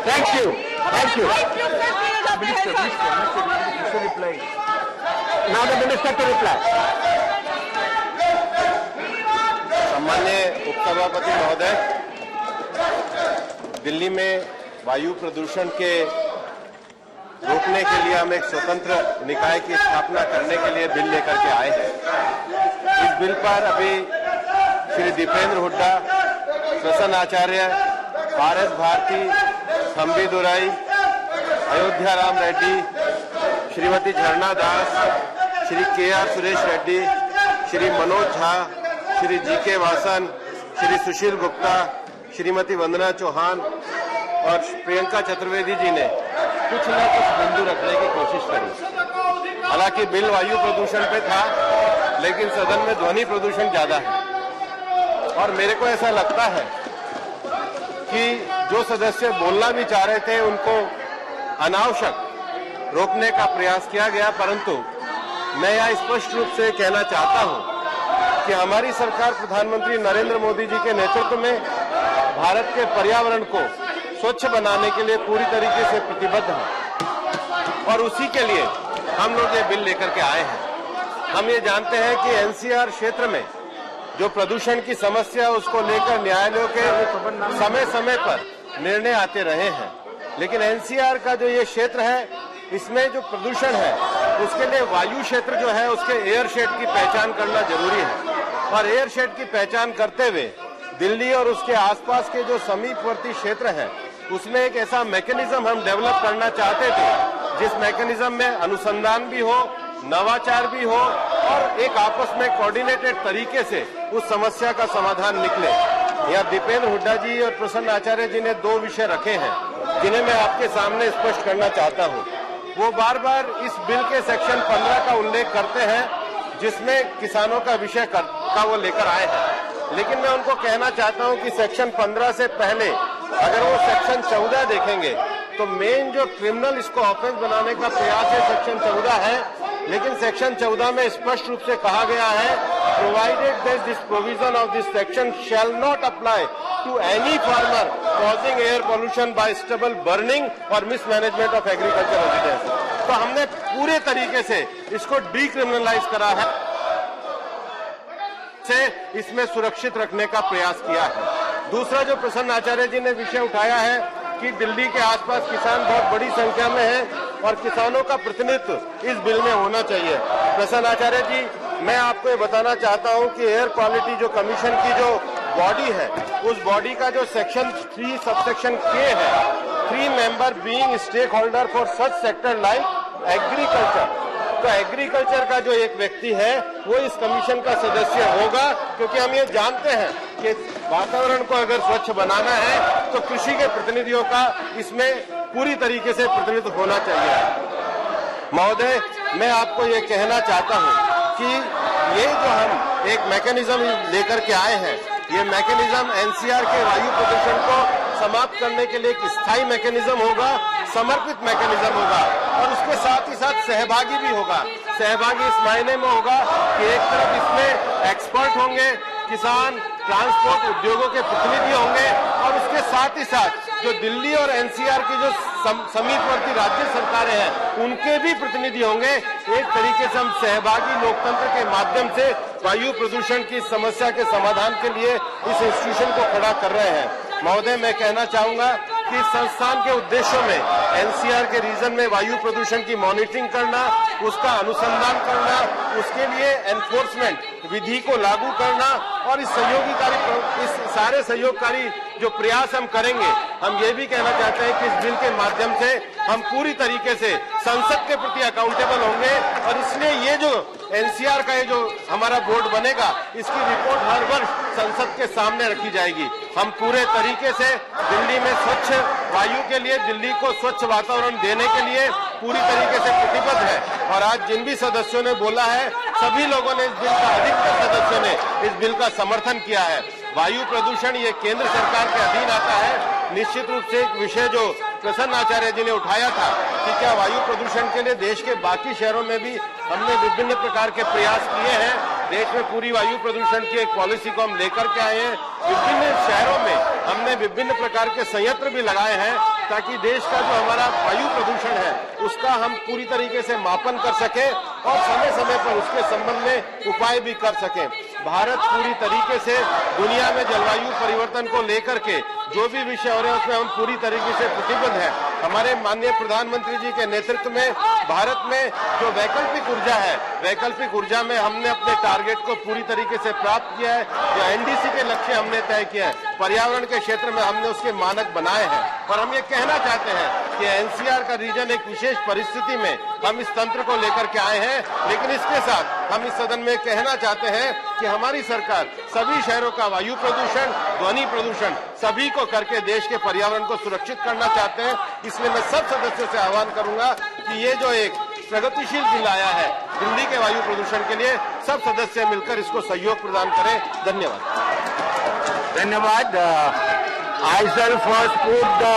Thank you. Thank you. Now the minister to reply. सम्मान्य उपसभापति महोदय, दिल्ली में वायु प्रदूषण के रोकने के लिए हम एक स्वतंत्र निकाय की स्थापना करने के लिए बिल लेकर के आए हैं। इस बिल पर अभी श्री दीपेंद्र हुड्डा, प्रसन्न आचार्य, पारस भारती, थम्बी दुराई, अयोध्या राम रेड्डी, श्रीमती झरना दास, श्री के.आर. सुरेश रेड्डी, श्री मनोज झा, श्री जी.के. वासन, श्री सुशील गुप्ता, श्रीमती वंदना चौहान और प्रियंका चतुर्वेदी जी ने कुछ न कुछ बिंदु रखने की कोशिश करी। हालांकि बिल वायु प्रदूषण पे था, लेकिन सदन में ध्वनि प्रदूषण ज्यादा है और मेरे को ऐसा लगता है कि जो सदस्य बोलना भी चाह रहे थे उनको अनावश्यक रोकने का प्रयास किया गया। परंतु मैं यह स्पष्ट रूप से कहना चाहता हूं कि हमारी सरकार प्रधानमंत्री नरेंद्र मोदी जी के नेतृत्व में भारत के पर्यावरण को स्वच्छ बनाने के लिए पूरी तरीके से प्रतिबद्ध है और उसी के लिए हम लोग ये बिल लेकर के आए हैं। हम ये जानते हैं कि एनसीआर क्षेत्र में जो प्रदूषण की समस्या उसको लेकर न्यायालयों के समय समय पर निर्णय आते रहे हैं, लेकिन एनसीआर का जो ये क्षेत्र है इसमें जो प्रदूषण है उसके लिए वायु क्षेत्र जो है उसके एयर शेड की पहचान करना जरूरी है और एयर शेड की पहचान करते हुए दिल्ली और उसके आसपास के जो समीपवर्ती क्षेत्र हैं उसमें एक ऐसा मैकेनिज्म हम डेवलप करना चाहते थे जिस मैकेनिज्म में अनुसंधान भी हो, नवाचार भी हो और एक आपस में कोऑर्डिनेटेड तरीके से उस समस्या का समाधान निकले। यहाँ दीपेंद्र हुड्डा जी और प्रसन्न आचार्य जी ने दो विषय रखे हैं जिन्हें मैं आपके सामने स्पष्ट करना चाहता हूँ। वो बार बार इस बिल के सेक्शन 15 का उल्लेख करते हैं जिसमें किसानों का विषय का वो लेकर आए हैं, लेकिन मैं उनको कहना चाहता हूं कि सेक्शन 15 से पहले अगर वो सेक्शन 14 देखेंगे तो मेन जो क्रिमिनल इसको ऑफेंस बनाने का प्रयास है सेक्शन 14 है, लेकिन सेक्शन 14 में स्पष्ट रूप से कहा गया है provided that this provision of this section shall not apply to any farmer causing air pollution by stubble burning और मिसमैनेजमेंट ऑफ एग्रीकल्चर रेजिडेंस। तो हमने पूरे तरीके से इसको डीक्रिमिनलाइज करा है, से इसमें सुरक्षित रखने का प्रयास किया है। दूसरा जो प्रसन्न आचार्य जी ने विषय उठाया है कि दिल्ली के आसपास किसान बहुत बड़ी संख्या में हैं और किसानों का प्रतिनिधित्व इस बिल में होना चाहिए। प्रसन्न आचार्य जी, मैं आपको ये बताना चाहता हूं कि एयर क्वालिटी जो कमीशन की जो बॉडी है उस बॉडी का जो सेक्शन 3 सबसेक्शन के है, 3 member being stake holder for such sector like agriculture, तो एग्रीकल्चर का जो एक व्यक्ति है वो इस कमीशन का सदस्य होगा, क्योंकि हम ये जानते हैं कि वातावरण को अगर स्वच्छ बनाना है तो कृषि के प्रतिनिधियों का इसमें पूरी तरीके से प्रतिनिधित्व होना चाहिए। महोदय, मैं आपको ये कहना चाहता हूं कि ये जो हम एक मैकेनिज्म लेकर के आए हैं, ये मैकेनिज्म एनसीआर के वायु प्रदूषण को समाप्त करने के लिए एक स्थायी मैकेनिज्म होगा, समर्पित मैकेनिज्म होगा और उसके साथ ही साथ सहभागी भी होगा। सहभागी इस मायने में होगा कि एक तरफ इसमें एक्सपर्ट होंगे, किसान, ट्रांसपोर्ट उद्योगों के प्रतिनिधि होंगे और उसके साथ ही साथ जो दिल्ली और एनसीआर की जो समीपवर्ती राज्य सरकारें हैं उनके भी प्रतिनिधि होंगे। एक तरीके से हम सहभागी लोकतंत्र के माध्यम से वायु प्रदूषण की समस्या के समाधान के लिए इस इंस्टीट्यूशन को खड़ा कर रहे हैं। महोदय, मैं कहना चाहूंगा कि इस संस्थान के उद्देश्यों में एनसीआर के रीजन में वायु प्रदूषण की मॉनिटरिंग करना, उसका अनुसंधान करना, उसके लिए एनफोर्समेंट विधि को लागू करना और इस सारे सहयोगकारी जो प्रयास हम करेंगे, हम ये भी कहना चाहते हैं कि इस बिल के माध्यम से हम पूरी तरीके से संसद के प्रति अकाउंटेबल होंगे और इसलिए ये जो एनसीआर का ये जो हमारा बोर्ड बनेगा इसकी रिपोर्ट हर वर्ष संसद के सामने रखी जाएगी। हम पूरे तरीके से दिल्ली में स्वच्छ वायु के लिए, दिल्ली को स्वच्छ वातावरण देने के लिए पूरी तरीके से प्रतिबद्ध है और आज जिन भी सदस्यों ने बोला है सभी लोगों ने इस बिल का, अधिकतर सदस्यों ने इस बिल का समर्थन किया है। वायु प्रदूषण ये केंद्र सरकार के अधीन आता है। निश्चित रूप से एक विषय जो प्रसन्न आचार्य जी ने उठाया था कि क्या वायु प्रदूषण के लिए देश के बाकी शहरों में भी हमने विभिन्न प्रकार के प्रयास किए हैं। देश में पूरी वायु प्रदूषण की एक पॉलिसी को हम लेकर के आए हैं। विभिन्न शहरों में हमने विभिन्न प्रकार के संयंत्र भी लगाए हैं ताकि देश का जो हमारा वायु प्रदूषण है उसका हम पूरी तरीके से मापन कर सकें और समय समय पर उसके संबंध में उपाय भी कर सकें। भारत पूरी तरीके से दुनिया में जलवायु परिवर्तन को लेकर के जो भी विषय हो रहे हैं उसमें हम पूरी तरीके से प्रतिबद्ध हैं। हमारे माननीय प्रधानमंत्री जी के नेतृत्व में भारत में जो वैकल्पिक ऊर्जा है, वैकल्पिक ऊर्जा में हमने अपने टारगेट को पूरी तरीके से प्राप्त किया है। जो एनडीसी के लक्ष्य हमने तय किया है, पर्यावरण के क्षेत्र में हमने उसके मानक बनाए हैं। और हम ये कहना चाहते हैं कि एनसीआर का रीजन एक विशेष परिस्थिति में हम इस तंत्र को लेकर के आए हैं, लेकिन इसके साथ हम इस सदन में कहना चाहते हैं कि हमारी सरकार सभी शहरों का वायु प्रदूषण, ध्वनि प्रदूषण सभी को करके देश के पर्यावरण को सुरक्षित करना चाहते हैं। इसलिए मैं सब सदस्यों से आह्वान करूंगा कि ये जो एक प्रगतिशील बिल आया है दिल्ली के वायु प्रदूषण के लिए, सब सदस्य मिलकर इसको सहयोग प्रदान करें। धन्यवाद। धन्यवाद। I shall first put the